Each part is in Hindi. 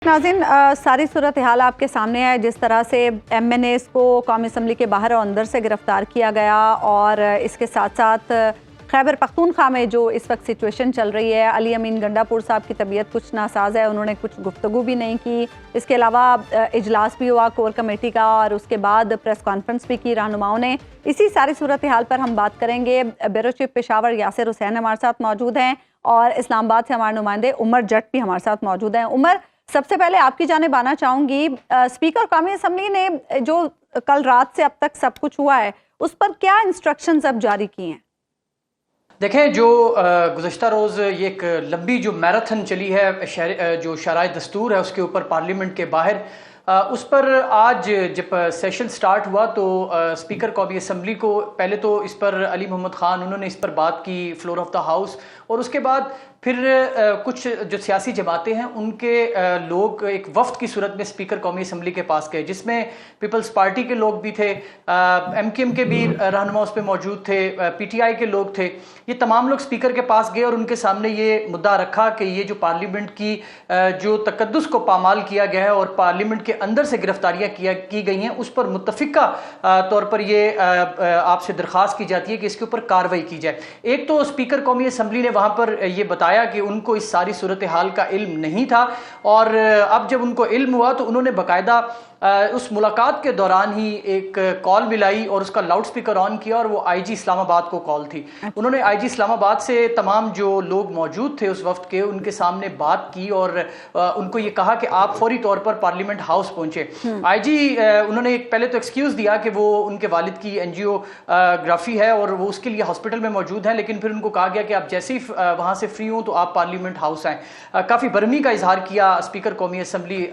नाज़रीन, सारी सूरत हाल आपके सामने है। जिस तरह से MNAs को कौमी असम्बली के बाहर और अंदर से गिरफ़्तार किया गया और इसके साथ साथ खैबर पख्तूनख्वा में जो इस वक्त सिचुएशन चल रही है, अली अमीन गंडापुर साहब की तबीयत कुछ नासाज है, उन्होंने कुछ गुफ्तगू भी नहीं की। इसके अलावा इजलास भी हुआ कोर कमेटी का और उसके बाद प्रेस कॉन्फ्रेंस भी की रहनुमाओं ने। इसी सारी सूरत हाल पर हम बात करेंगे। ब्यूरो चीफ पेशावर यासिर हुसैन हमारे साथ मौजूद हैं और इस्लामाबाद से हमारे नुमाइंदे उमर जट भी हमारे साथ मौजूद हैं। उमर, सबसे पहले आपकी जानिब आना चाहूंगी, स्पीकर कौमी असम्बली ने जो कल रात से अब तक सब कुछ हुआ है उस पर क्या इंस्ट्रक्शंस अब जारी किए हैं? देखें, जो गुज़श्ता रोज़ ये एक लंबी जो मैराथन चली है जो शराय दस्तूर है उसके ऊपर पार्लियामेंट के बाहर, उस पर आज जब सेशन स्टार्ट हुआ तो स्पीकर कौमी असम्बली को पहले तो इस पर अली मोहम्मद ख़ान उन्होंने इस पर बात की फ्लोर ऑफ द हाउस, और उसके बाद फिर कुछ जो सियासी जमातें हैं उनके लोग एक वफ्द की सूरत में स्पीकर कौमी असम्बली के पास गए, जिसमें पीपल्स पार्टी के लोग भी थे, MKM के भी रहनुमा उस पर मौजूद थे, PTI के लोग थे। ये तमाम लोग स्पीकर के पास गए और उनके सामने ये मुद्दा रखा कि ये जो पार्लियामेंट की जो तकद्दुस को पामाल किया गया है और पार्लियामेंट के अंदर से गिरफ्तारियाँ की गई हैं, उस पर मुत्तफिका तौर पर ये आपसे दरख्वास्त की जाती है कि इसके ऊपर कार्रवाई की जाए। एक तो स्पीकर कौमी असम्बली ने वहाँ पर ये बताया कि उनको इस सारी सूरत हाल का इल्म नहीं था, और अब जब उनको इल्म हुआ तो उन्होंने बाकायदा उस मुलाकात के दौरान ही एक कॉल मिलाई और उसका लाउड स्पीकर ऑन किया, और वो IG इस्लामाबाद को कॉल थी। उन्होंने IG इस्लामाबाद से तमाम जो लोग मौजूद थे उस वक्त के, उनके सामने बात की और उनको ये कहा कि आप फौरी तौर पर पार्लियामेंट हाउस पहुंचे। IG उन्होंने पहले तो एक्सक्यूज़ दिया कि वो उनके वालिद की एंजियोग्राफी है और वो उसके लिए हॉस्पिटल में मौजूद हैं, लेकिन फिर उनको कहा गया कि आप जैसे ही वहाँ से फ्री हो तो आप पार्लियामेंट हाउस आएँ। काफ़ी बरहमी का इजहार किया स्पीकर कौमी असम्बली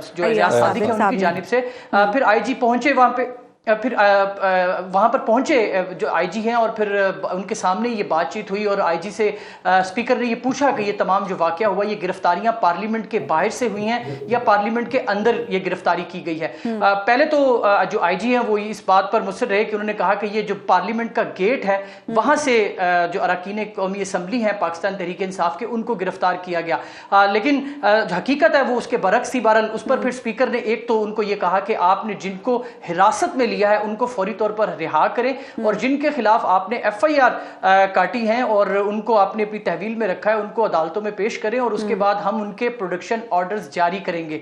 जो एजाज सादिक है उनकी जानिब से। फिर IG पहुंचे वहां पे, फिर वहाँ पर पहुंचे जो IG हैं, और फिर उनके सामने ये बातचीत हुई और IG से स्पीकर ने ये पूछा कि ये तमाम जो वाक़या हुआ, ये गिरफ्तारियां पार्लियामेंट के बाहर से हुई हैं या पार्लियामेंट के अंदर ये गिरफ्तारी की गई है। पहले तो जो IG हैं वो इस बात पर मुसर रहे कि उन्होंने कहा कि ये जो पार्लियामेंट का गेट है वहाँ से जो अरकान कौमी असम्बली हैं पाकिस्तान तहरीक इंसाफ के, उनको गिरफ्तार किया गया। लेकिन जो हकीकत है वो उसके बरक्स थी। बहरहाल उस पर फिर स्पीकर ने एक तो उनको ये कहा कि आपने जिनको हिरासत में लिया है उनको फौरी तौर पर रिहा करें, और जिनके खिलाफ आपने FIR काटी है और उनको आपने अपनी तहवील में रखा है उनको अदालतों में पेश करें, और उसके बाद हम उनके प्रोडक्शन ऑर्डर्स जारी करेंगे।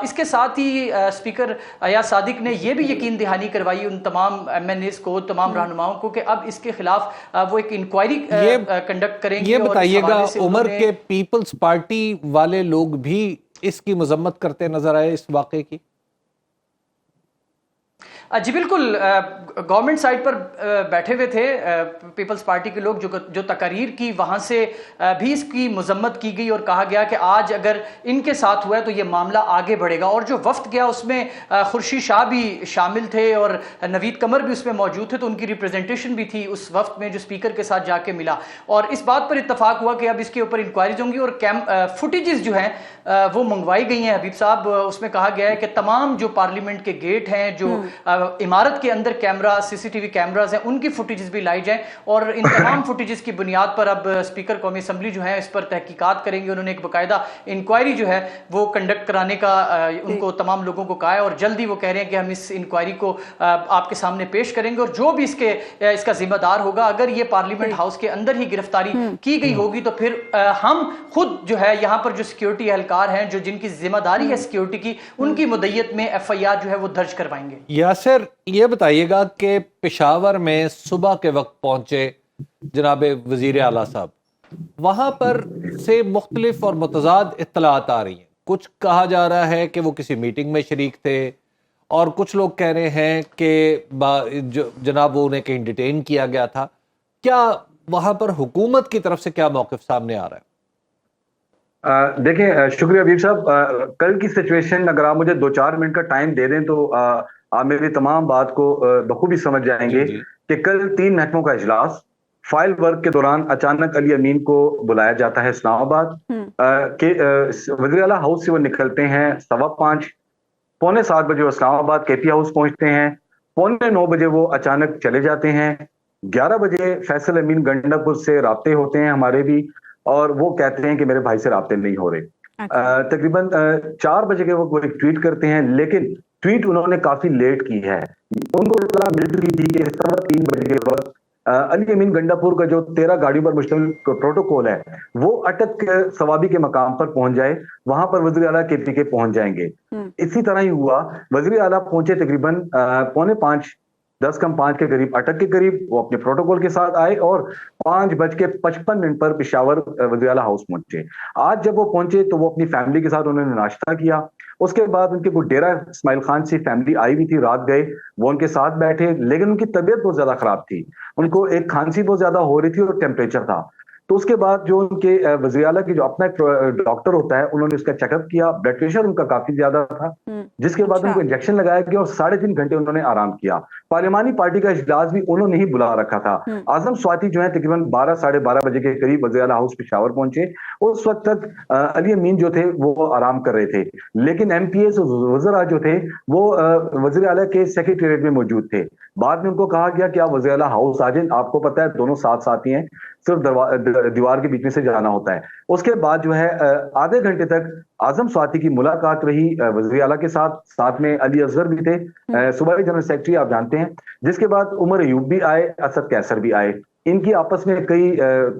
इसके साथ ही स्पीकर अयाज सादिक ने यह भी यकीन दहानी करवाई उन तमाम MNAs को, तमाम रहनुमाओं को, कि अब इसके खिलाफ वो एक इंक्वायरी कंडक्ट करेंगे। ये बताइएगा उमर के पीपल्स पार्टी वाले लोग भी इसकी मजम्मत करते नजर आए इस वाक़े की? जी बिल्कुल, गवर्नमेंट साइड पर बैठे हुए थे पीपल्स पार्टी के लोग, जो तकारीर की वहाँ से भी इसकी मजम्मत की गई और कहा गया कि आज अगर इनके साथ हुआ है तो ये मामला आगे बढ़ेगा। और जो वफ्द गया उसमें खुर्शीद शाह भी शामिल थे और नवीद कमर भी उसमें मौजूद थे, तो उनकी रिप्रेजेंटेशन भी थी उस वफ्द में जो स्पीकर के साथ जाके मिला, और इस बात पर इत्तफाक हुआ कि अब इसके ऊपर इंक्वायरीज होंगी और फुटेजेस जो हैं वो मंगवाई गई हैं। हबीब साहब, उसमें कहा गया है कि तमाम जो पार्लियामेंट के गेट हैं, जो इमारत के अंदर कैमरा CCTV कैमरास हैं, उनकी फुटेजेस भी लाई जाएं, और इन तमाम फुटेजेस की बुनियाद पर अब स्पीकर कौमी असम्बली जो है इस पर तहकीकात करेंगे। उन्होंने एक बाकायदा इंक्वायरी जो है वो कंडक्ट कराने का उनको तमाम लोगों को कहा है, और जल्दी वो कह रहे हैं कि हम इस इंक्वायरी को आपके सामने पेश करेंगे, और जो भी इसका जिम्मेदार होगा, अगर ये पार्लियामेंट हाउस के अंदर ही गिरफ्तारी की गई होगी तो फिर हम खुद जो है यहाँ पर जो सिक्योरिटी एहलकार हैं, जो जिनकी जिम्मेदारी है सिक्योरिटी की, उनकी मुद्दत में FIR जो है वो दर्ज करवाएंगे। यासिर, ये बताइएगा कि पेशावर में सुबह के वक्त पहुंचे जनाब वजीर आला साहब, वहां पर से मुख्तलिफ और मुतजाद इत्तलात आ रही हैं। कुछ कहा जा रहा है कि वो किसी मीटिंग में शरीक थे, और कुछ लोग कह रहे हैं कि जनाब वो उन्हें कहीं डिटेन किया गया था। क्या वहां पर हुकूमत की तरफ से क्या मौक़िफ़ सामने आ रहा है? देखें, शुक्रिया हबीब साहब। कल की सिचुएशन अगर आप मुझे 2-4 मिनट का टाइम दे दें तो आप मेरी तमाम बात को बखूबी समझ जाएंगे कि कल 3 महकमों का इजलास, फाइल वर्क के दौरान अचानक अली अमीन को बुलाया जाता है इस्लामाबाद के वज़ीर आला हाउस से। वो निकलते हैं 5:15, पौने 7 बजे वो इस्लामाबाद KP हाउस पहुंचते हैं, पौने 9 बजे वो अचानक चले जाते हैं। 11 बजे फैसल अमीन गंडापुर से राब्ते होते हैं हमारे भी, और वो कहते हैं कि मेरे भाई से राब्ते नहीं हो रहे। तकरीबन 4 बजे के वक्त वो एक ट्वीट करते हैं, लेकिन ट्वीट उन्होंने काफी लेट की है। उनको इत्तला मिल चुकी थी कि 3:15 बजे के वक्त अली अमीन गंडापुर का जो 13 गाड़ियों पर मुश्तमिल प्रोटोकॉल है वो अटक सवाबी के मकाम पर पहुंच जाए, वहां पर वज़ीर आला KPK पहुंच जाएंगे। इसी तरह ही हुआ। वज़ीर आला पहुंचे तकरीबन 4:45, 10:05 के करीब, अटक के करीब। वो अपने प्रोटोकॉल के साथ आए और 5:55 पर पेशावर वज़ीर आला हाउस पहुंचे। आज जब वो पहुंचे तो वो अपनी फैमिली के साथ उन्होंने नाश्ता किया। उसके बाद उनके कोई डेरा इस्माइल खान से फैमिली आई हुई थी, रात गए, वो उनके साथ बैठे, लेकिन उनकी तबीयत बहुत ज्यादा खराब थी। उनको एक खांसी बहुत ज्यादा हो रही थी और टेम्परेचर था। तो उसके बाद जो उनके वज़ीर आला की जो अपना एक डॉक्टर होता है, उन्होंने उसका चेकअप किया। ब्लड प्रेशर उनका काफी ज्यादा था, जिसके बाद उनको इंजेक्शन लगाया गया और 3.5 घंटे उन्होंने आराम किया। पार्लिमानी पार्टी का इजलास भी उन्होंने ही बुला रखा था। आजम स्वाति जो है तकरीबन 12, 12:30 बजे के करीब वज़ीर आला हाउस पेशावर पहुंचे। उस वक्त तक अली अमीन जो थे वो आराम कर रहे थे, लेकिन MPs वज़रा जो थे वो वज़ीर आला के सेक्रेटेरिएट में मौजूद थे। बाद में उनको कहा गया कि आप वज़ीर आला हाउस आ जाएं, आपको पता है दोनों साथ साथी हैं, सिर्फ दीवार के बीच में से जाना होता है। उसके बाद जो है आधे घंटे तक आजम स्वाति की मुलाकात रही वज़ीर आला के साथ। साथ में अली असगर भी थे, सूबाई जनरल सेक्रेटरी आप जानते हैं। जिसके बाद उमर अयूब भी आए, असद कैसर भी आए। इनकी आपस में कई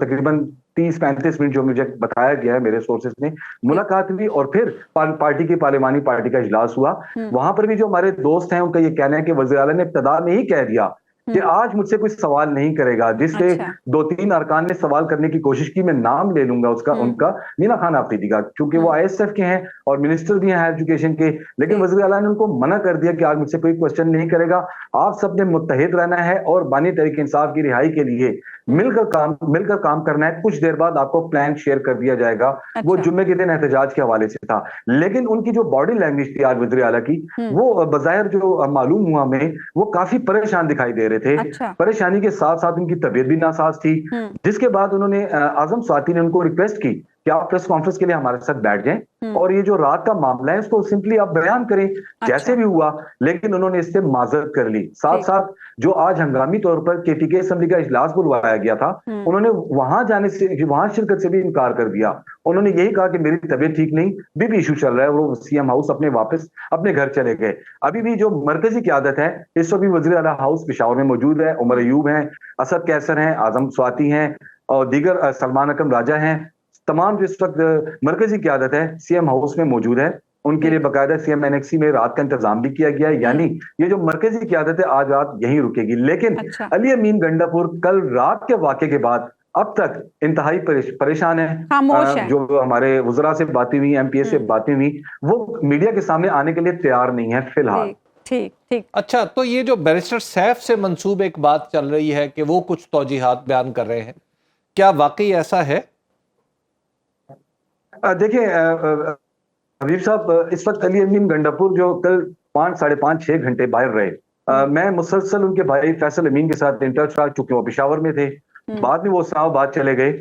तकरीबन 30-35 मिनट जो मुझे बताया गया है मेरे सोर्सेस ने, मुलाकात हुई और फिर पार्टी की पार्लिमानी पार्टी का इजलास हुआ। वहां पर भी जो हमारे दोस्त हैं उनका ये कहना है कि वज़ीर आला ने इब्तिदा में ही कह दिया कि आज मुझसे कोई सवाल नहीं करेगा। जिससे 2-3 अरकान ने सवाल करने की कोशिश की, मैं नाम ले लूंगा उसका, उनका मीना खान आफरीदी का, क्योंकि वो ISF के हैं और मिनिस्टर भी हैं हायर एजुकेशन के। लेकिन वज़ीर आला ने उनको मना कर दिया कि आज मुझसे कोई क्वेश्चन नहीं करेगा, आप सबने मुत्तहिद रहना है और बानी तहरीक इंसाफ की रिहाई के लिए मिलकर काम करना है। कुछ देर बाद आपको प्लान शेयर कर दिया जाएगा। वो जुम्मे के दिन एहतजाज के हवाले से था, लेकिन उनकी जो बॉडी लैंग्वेज थी आज वज़ीर आला की, वो बज़ाहिर जो मालूम हुआ में वो काफी परेशान दिखाई दे रहे थे। परेशानी के साथ साथ उनकी तबीयत भी नासाज थी। जिसके बाद उन्होंने आजम स्वाति ने उनको रिक्वेस्ट की कि आप प्रेस कॉन्फ्रेंस के लिए हमारे साथ बैठ जाएं और ये जो रात का मामला है उसको सिंपली आप बयान करें, जैसे भी हुआ। लेकिन उन्होंने इससे माजरत कर ली। साथ साथ जो आज हंगामी तौर पर KPK असेंबली का इजलास बुलवाया गया था, उन्होंने वहां जाने से, वहां शिरकत से भी इनकार कर दिया। उन्होंने यही कहा कि मेरी तबीयत ठीक नहीं, बीपी इशू चल रहा है। वो CM हाउस वापस अपने घर चले गए। अभी भी जो मरकजी क़यादत है इस वक्त भी वज़ीर आला हाउस पेशावर में मौजूद है। उमर अयूब हैं, असद कैसर हैं, आजम स्वाति हैं और दीगर सलमान अकरम राजा हैं। तमाम जो इस वक्त मरकजी क़यादत है CM हाउस में मौजूद है। उनके लिए बाकायदा CM NXC में रात का इंतजाम भी किया गया है, यानी ये जो मरकजी क़यादत है आज रात यहीं रुकेगी। लेकिन अली अमीन गंडापुर कल रात के वाक़े के बाद अब तक इंतहाई परेशान है। जो हमारे वज़रा से बातें हुई, MPs से बातें हुई, वो मीडिया के सामने आने के लिए तैयार नहीं है फिलहाल। ठीक। अच्छा, तो ये जो बैरिस्टर सैफ से मंसूब एक बात चल रही है कि वो कुछ तौजीहात बयान कर रहे हैं, क्या वाकई ऐसा है? देखिए हबीब साहब, इस वक्त अली अमीन गंडापुर जो कल 5, 5.5, 6 घंटे बाहर रहे, मैं मुसलसल उनके भाई फैसल अमीन के साथ इन टच रहा, चूंकि वो पेशावर में थे। बाद में वो इस्लामाबाद चले गए।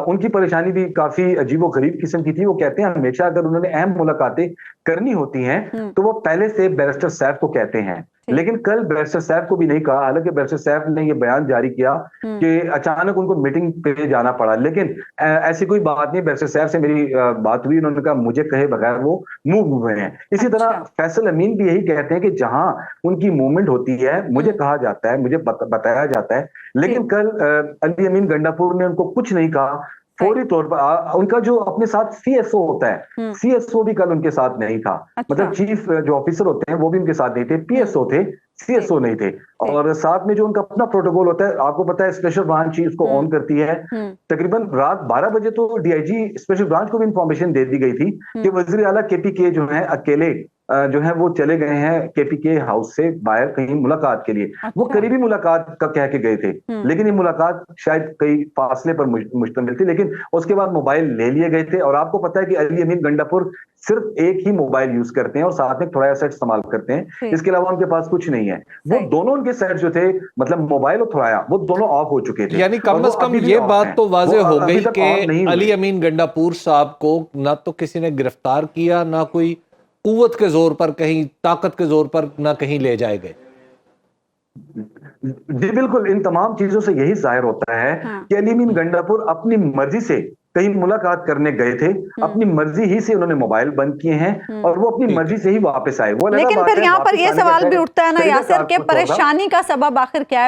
उनकी परेशानी भी काफी अजीबो गरीब किस्म की थी। वो कहते हैं हमेशा अगर उन्होंने अहम मुलाकातें करनी होती हैं तो वो पहले से बैरिस्टर सैफ को कहते हैं, लेकिन कल बैरिस्टर सैफ को भी नहीं कहा। हालांकि बैरिस्टर सैफ ने ये बयान जारी किया कि अचानक उनको मीटिंग पे जाना पड़ा, लेकिन ऐसी कोई बात नहीं। बैरिस्टर सैफ से मेरी बात हुई, उन्होंने कहा मुझे कहे बगैर वो मूव हुए हैं। इसी तरह फैसल अमीन भी यही कहते हैं कि जहां उनकी मूवमेंट होती है मुझे कहा जाता है, मुझे बताया जाता है। लेकिन कल अली अमीन गंडापुर ने उनको कुछ नहीं कहा। फौरी तौर पर उनका जो अपने साथ CSO होता है, CSO भी कल उनके साथ नहीं था। मतलब चीफ जो ऑफिसर होते हैं वो भी उनके साथ नहीं थे, PSO थे, CSO नहीं थे। और साथ में जो उनका अपना प्रोटोकॉल होता है, आपको पता है स्पेशल ब्रांच चीफ को ऑन करती है। तकरीबन रात 12 बजे तो DIG स्पेशल ब्रांच को भी इंफॉर्मेशन दे दी गई थी कि वज़ीर आला KPK जो है अकेले जो है वो चले गए हैं KPK हाउस से बाहर कहीं मुलाकात के लिए। वो करीबी मुलाकात का कह के गए थे, लेकिन ये मुलाकात शायद कई फासले पर मुश्तमिल थी। लेकिन उसके बाद मोबाइल ले लिए गए थे। और आपको पता है कि अली अमीन गंडापुर सिर्फ एक ही मोबाइल यूज करते हैं और साथ में थोड़ा सेट इस्तेमाल करते हैं, इसके अलावा उनके पास कुछ नहीं है। वो दोनों उनके सेट जो थे, मतलब मोबाइल और थोड़ा, वो दोनों ऑफ हो चुके थे। यानी कम से कम ये बात तो वाजे हो गई कि अली अमीन गंडापुर साहब को ना तो किसी ने गिरफ्तार किया, ना कोई कुव्वत के जोर पर, कहीं ताकत के जोर पर ना कहीं ले जाए गए। जी बिल्कुल, इन तमाम चीजों से यही जाहिर होता है कि अली अमीन गंडापुर अपनी मर्जी से कहीं मुलाकात करने गए थे, अपनी मर्जी ही से उन्होंने मोबाइल बंद किए हैं और वो अपनी मर्जी से ही वापस आए। वो लेकिन फिर यहाँ पर ये सवाल भी उठता है ना यासिर, के परेशानी का सबब आखिर क्या है?